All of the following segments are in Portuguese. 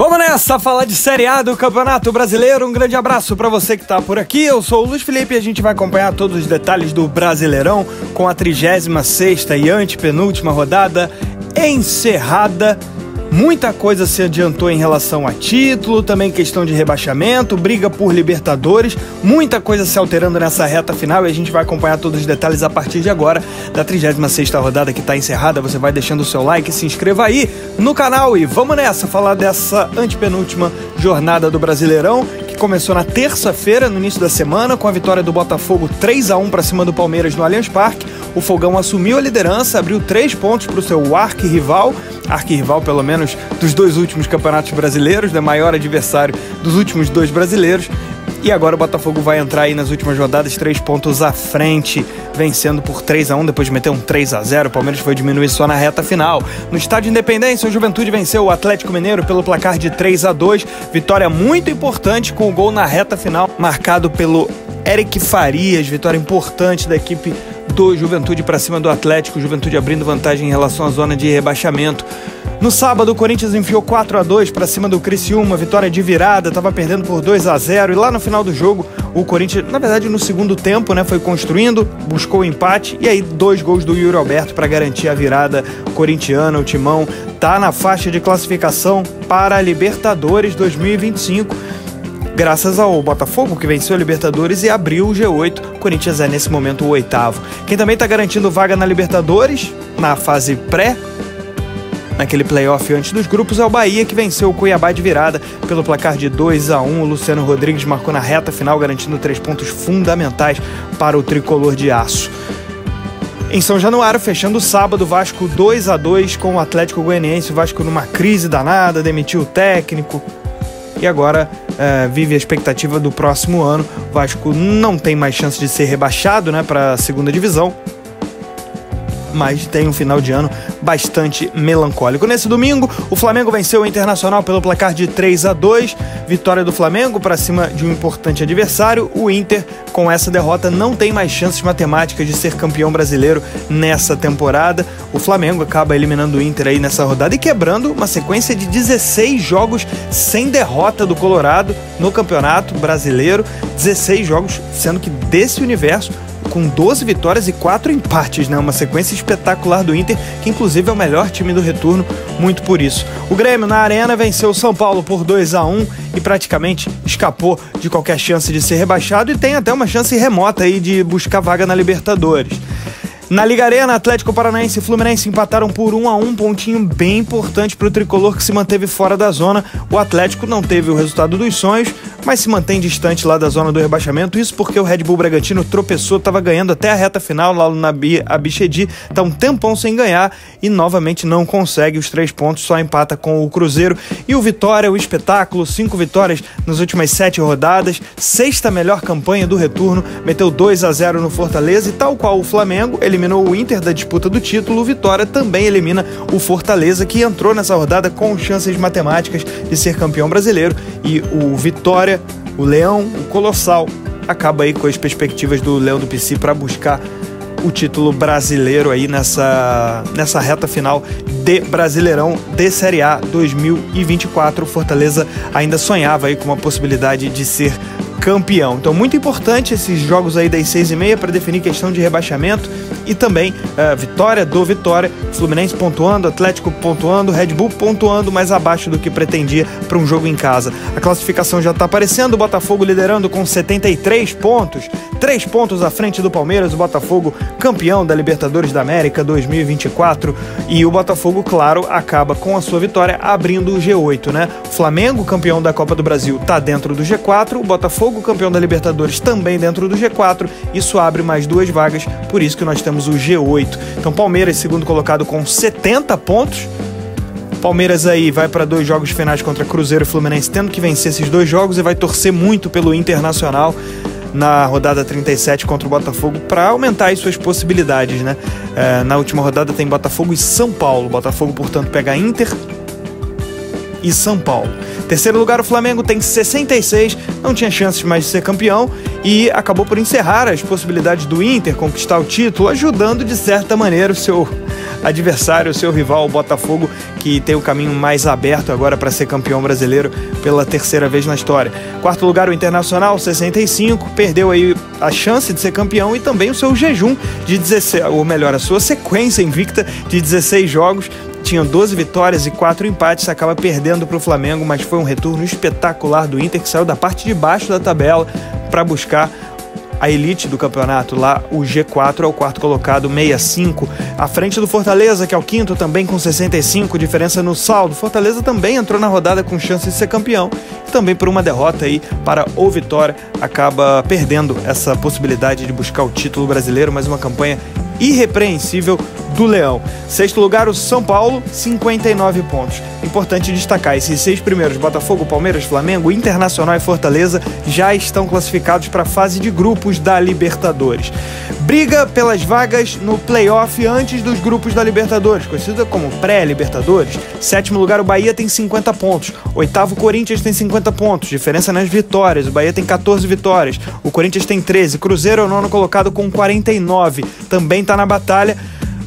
Vamos nessa, falar de Série A do Campeonato Brasileiro. Um grande abraço para você que tá por aqui. Eu sou o Luiz Felipe e a gente vai acompanhar todos os detalhes do Brasileirão com a 36ª e antepenúltima rodada encerrada. Muita coisa se adiantou em relação a título, também questão de rebaixamento, briga por Libertadores, muita coisa se alterando nessa reta final e a gente vai acompanhar todos os detalhes a partir de agora da 36ª rodada que está encerrada. Você vai deixando o seu like, se inscreva aí no canal e vamos nessa, falar dessa antepenúltima jornada do Brasileirão, que começou na terça-feira, no início da semana, com a vitória do Botafogo 3-1 para cima do Palmeiras no Allianz Parque. O Fogão assumiu a liderança, abriu 3 pontos para o seu arquirrival pelo menos dos 2 últimos campeonatos brasileiros, né? Maior adversário dos últimos 2 brasileiros. E agora o Botafogo vai entrar aí nas últimas rodadas 3 pontos à frente, vencendo por 3-1, depois de meter um 3-0. O Palmeiras foi diminuir só na reta final. No Estádio Independência, o Juventude venceu o Atlético Mineiro pelo placar de 3-2. Vitória muito importante, com o gol na reta final, marcado pelo Eric Farias. Vitória importante da equipe do Juventude para cima do Atlético. O Juventude abrindo vantagem em relação à zona de rebaixamento. No sábado, o Corinthians enfiou 4-2 para cima do Criciúma, vitória de virada, estava perdendo por 2-0 e lá no final do jogo, o Corinthians, na verdade no segundo tempo, né, foi construindo, buscou o empate e aí 2 gols do Yuri Alberto para garantir a virada corintiana. O Timão tá na faixa de classificação para a Libertadores 2025. Graças ao Botafogo, que venceu a Libertadores e abriu o G8, o Corinthians é nesse momento o 8º. Quem também está garantindo vaga na Libertadores, na fase pré, naquele playoff antes dos grupos, é o Bahia, que venceu o Cuiabá de virada pelo placar de 2-1. O Luciano Rodrigues marcou na reta final, garantindo 3 pontos fundamentais para o tricolor de aço. Em São Januário, fechando o sábado, o Vasco 2-2 com o Atlético Goianiense. O Vasco numa crise danada, demitiu o técnico e agora vive a expectativa do próximo ano. O Vasco não tem mais chance de ser rebaixado, né, para a segunda divisão, mas tem um final de ano bastante melancólico. Nesse domingo, o Flamengo venceu o Internacional pelo placar de 3-2. Vitória do Flamengo para cima de um importante adversário. O Inter, com essa derrota, não tem mais chances matemáticas de ser campeão brasileiro nessa temporada. O Flamengo acaba eliminando o Inter aí nessa rodada e quebrando uma sequência de 16 jogos sem derrota do Colorado no Campeonato Brasileiro. 16 jogos, sendo que desse universo, com 12 vitórias e 4 empates, né? Uma sequência espetacular do Inter, que inclusive é o melhor time do retorno, muito por isso. O Grêmio, na Arena, venceu o São Paulo por 2-1 e praticamente escapou de qualquer chance de ser rebaixado e tem até uma chance remota aí de buscar vaga na Libertadores. Na Liga Arena, Atlético Paranaense e Fluminense empataram por 1-1, pontinho bem importante para o tricolor, que se manteve fora da zona. O Atlético não teve o resultado dos sonhos, mas se mantém distante lá da zona do rebaixamento. Isso porque o Red Bull Bragantino tropeçou, estava ganhando até a reta final lá na Abichedi, está um tempão sem ganhar e novamente não consegue os 3 pontos, só empata com o Cruzeiro. E o Vitória, o espetáculo, 5 vitórias nas últimas 7 rodadas, 6ª melhor campanha do retorno, meteu 2-0 no Fortaleza e, tal qual o Flamengo eliminou o Inter da disputa do título, o Vitória também elimina o Fortaleza, que entrou nessa rodada com chances matemáticas de ser campeão brasileiro. E o Vitória, o Leão, o Colossal, acaba aí com as perspectivas do Leão do Pici para buscar o título brasileiro aí nessa reta final de Brasileirão de Série A 2024. O Fortaleza ainda sonhava aí com uma possibilidade de ser campeão. Então, muito importante esses jogos aí das 6h30 para definir questão de rebaixamento e também vitória do Vitória, Fluminense pontuando, Atlético pontuando, Red Bull pontuando, mais abaixo do que pretendia para um jogo em casa. A classificação já está aparecendo, o Botafogo liderando com 73 pontos, 3 pontos à frente do Palmeiras, o Botafogo campeão da Libertadores da América 2024, e o Botafogo, claro, acaba com a sua vitória abrindo o G8, né? O Flamengo, campeão da Copa do Brasil, está dentro do G4, o Botafogo, campeão da Libertadores, também dentro do G4, isso abre mais 2 vagas, por isso que nós temos o G8. Então, Palmeiras, segundo colocado com 70 pontos, Palmeiras aí vai para 2 jogos finais contra Cruzeiro e Fluminense, tendo que vencer esses 2 jogos e vai torcer muito pelo Internacional na rodada 37 contra o Botafogo para aumentar as suas possibilidades, né? Na última rodada tem Botafogo e São Paulo. Botafogo, portanto, pega Inter e São Paulo. Terceiro lugar, o Flamengo tem 66, não tinha chances mais de ser campeão e acabou por encerrar as possibilidades do Inter conquistar o título, ajudando de certa maneira o seu adversário, o seu rival, o Botafogo, que tem o caminho mais aberto agora para ser campeão brasileiro pela terceira vez na história. Quarto lugar, o Internacional, 65, perdeu aí a chance de ser campeão e também o seu jejum de 16, ou melhor, a sua sequência invicta de 16 jogos. Tinha 12 vitórias e 4 empates, acaba perdendo para o Flamengo, mas foi um retorno espetacular do Inter, que saiu da parte de baixo da tabela para buscar a elite do campeonato, lá o G4 é o quarto colocado, 65, à frente do Fortaleza, que é o quinto, também com 65, diferença no saldo. Fortaleza também entrou na rodada com chance de ser campeão, e também por uma derrota aí para o Vitória, acaba perdendo essa possibilidade de buscar o título brasileiro, mas uma campanha irrepreensível do Leão. Sexto lugar, o São Paulo, 59 pontos. Importante destacar, esses 6 primeiros, Botafogo, Palmeiras, Flamengo, Internacional e Fortaleza, já estão classificados para a fase de grupos da Libertadores. Briga pelas vagas no play-off antes dos grupos da Libertadores, conhecida como pré-Libertadores. Sétimo lugar, o Bahia tem 50 pontos. Oitavo, o Corinthians tem 50 pontos. Diferença nas vitórias, o Bahia tem 14 vitórias, o Corinthians tem 13. Cruzeiro é o nono colocado com 49. Também está na batalha,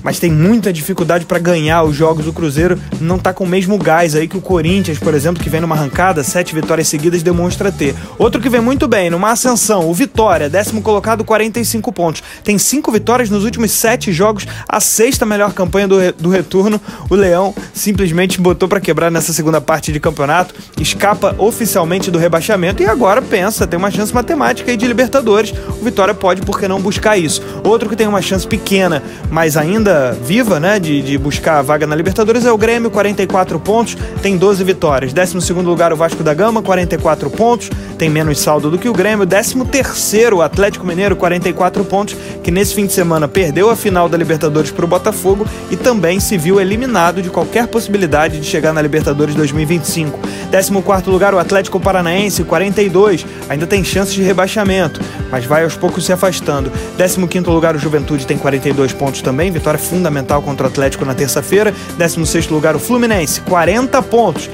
mas tem muita dificuldade para ganhar os jogos. O Cruzeiro não está com o mesmo gás aí que o Corinthians, por exemplo, que vem numa arrancada, 7 vitórias seguidas, demonstra ter. Outro que vem muito bem, numa ascensão, o Vitória, décimo colocado, 45 pontos. Tem 5 vitórias nos últimos 7 jogos, a sexta melhor campanha do retorno. O Leão simplesmente botou para quebrar nessa segunda parte de campeonato, escapa oficialmente do rebaixamento e agora pensa, tem uma chance matemática aí de Libertadores. O Vitória pode, por que não, buscar isso. Outro que tem uma chance pequena, mas ainda viva, né, de buscar a vaga na Libertadores é o Grêmio, 44 pontos, tem 12 vitórias. 12º lugar, o Vasco da Gama, 44 pontos, tem menos saldo do que o Grêmio. 13º, o Atlético Mineiro, 44 pontos, que nesse fim de semana perdeu a final da Libertadores para o Botafogo e também se viu eliminado de qualquer possibilidade de chegar na Libertadores 2025. 14º lugar, o Atlético Paranaense, 42, ainda tem chances de rebaixamento, mas vai aos poucos se afastando. 15º lugar, o Juventude, tem 42 pontos também, vitória fundamental contra o Atlético na terça-feira. 16º lugar, o Fluminense, 40 pontos.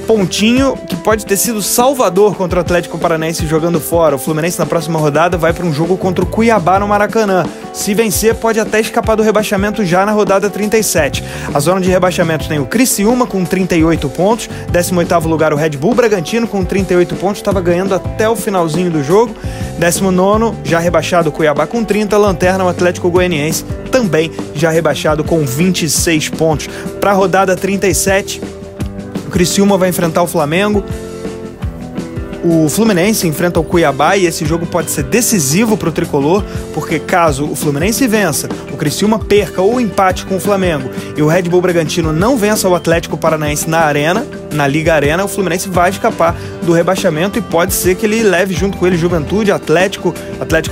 Pontinho que pode ter sido salvador contra o Atlético Paranaense jogando fora. O Fluminense na próxima rodada vai para um jogo contra o Cuiabá no Maracanã. Se vencer, pode até escapar do rebaixamento já na rodada 37. A zona de rebaixamento tem o Criciúma com 38 pontos. 18º lugar, o Red Bull Bragantino com 38 pontos. Estava ganhando até o finalzinho do jogo. 19º, já rebaixado, o Cuiabá com 30. Lanterna, o Atlético Goianiense, também já rebaixado com 26 pontos. Para a rodada 37... o Criciúma vai enfrentar o Flamengo, o Fluminense enfrenta o Cuiabá e esse jogo pode ser decisivo para o tricolor, porque caso o Fluminense vença, o Criciúma perca ou empate com o Flamengo e o Red Bull Bragantino não vença o Atlético Paranaense na Liga Arena, o Fluminense vai escapar do rebaixamento e pode ser que ele leve junto com ele Juventude, Atlético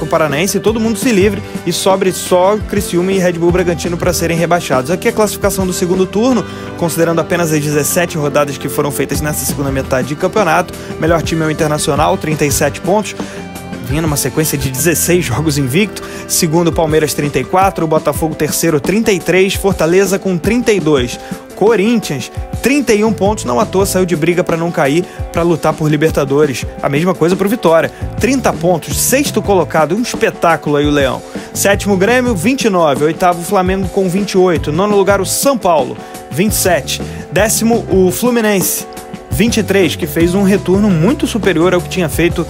Paranaense, e todo mundo se livre e sobre só Criciúma e Red Bull Bragantino para serem rebaixados. Aqui é a classificação do segundo turno, considerando apenas as 17 rodadas que foram feitas nessa segunda metade de campeonato. Melhor time é o Internacional, 37 pontos. Vinha numa sequência de 16 jogos invicto. Segundo, Palmeiras, 34. Botafogo, terceiro, 33. Fortaleza com 32. Corinthians, 31 pontos. Não à toa saiu de briga para não cair, para lutar por Libertadores. A mesma coisa para o Vitória. 30 pontos. Sexto colocado. Um espetáculo aí o Leão. Sétimo, Grêmio, 29. Oitavo, Flamengo com 28. Nono lugar, o São Paulo, 27. Décimo, o Fluminense, 23, que fez um retorno muito superior ao que tinha feito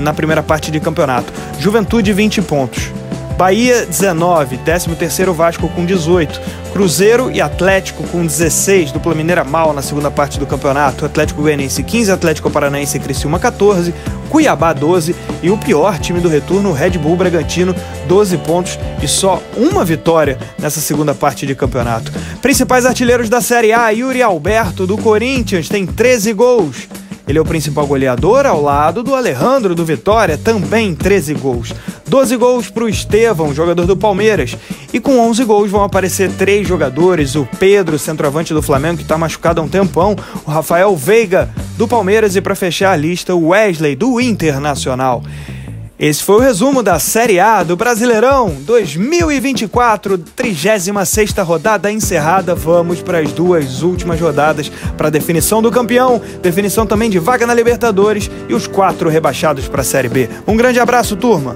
na primeira parte de campeonato. Juventude, 20 pontos. Bahia, 19. 13º, Vasco com 18. Cruzeiro e Atlético com 16. Dupla mineira mal na segunda parte do campeonato. Atlético Goianiense, 15. Atlético Paranaense e Criciúma, 14. Cuiabá, 12. E o pior time do retorno, o Red Bull Bragantino, 12 pontos e só uma vitória nessa segunda parte de campeonato. Principais artilheiros da Série A, Yuri Alberto, do Corinthians, tem 13 gols. Ele é o principal goleador, ao lado do Alejandro, do Vitória, também 13 gols. 12 gols para o Estevão, jogador do Palmeiras. E com 11 gols vão aparecer 3 jogadores. O Pedro, centroavante do Flamengo, que está machucado há um tempão. O Rafael Veiga, do Palmeiras. E para fechar a lista, o Wesley, do Internacional. Esse foi o resumo da Série A do Brasileirão 2024, 36ª rodada encerrada. Vamos para as 2 últimas rodadas para a definição do campeão, definição também de vaga na Libertadores e os 4 rebaixados para a Série B. Um grande abraço, turma!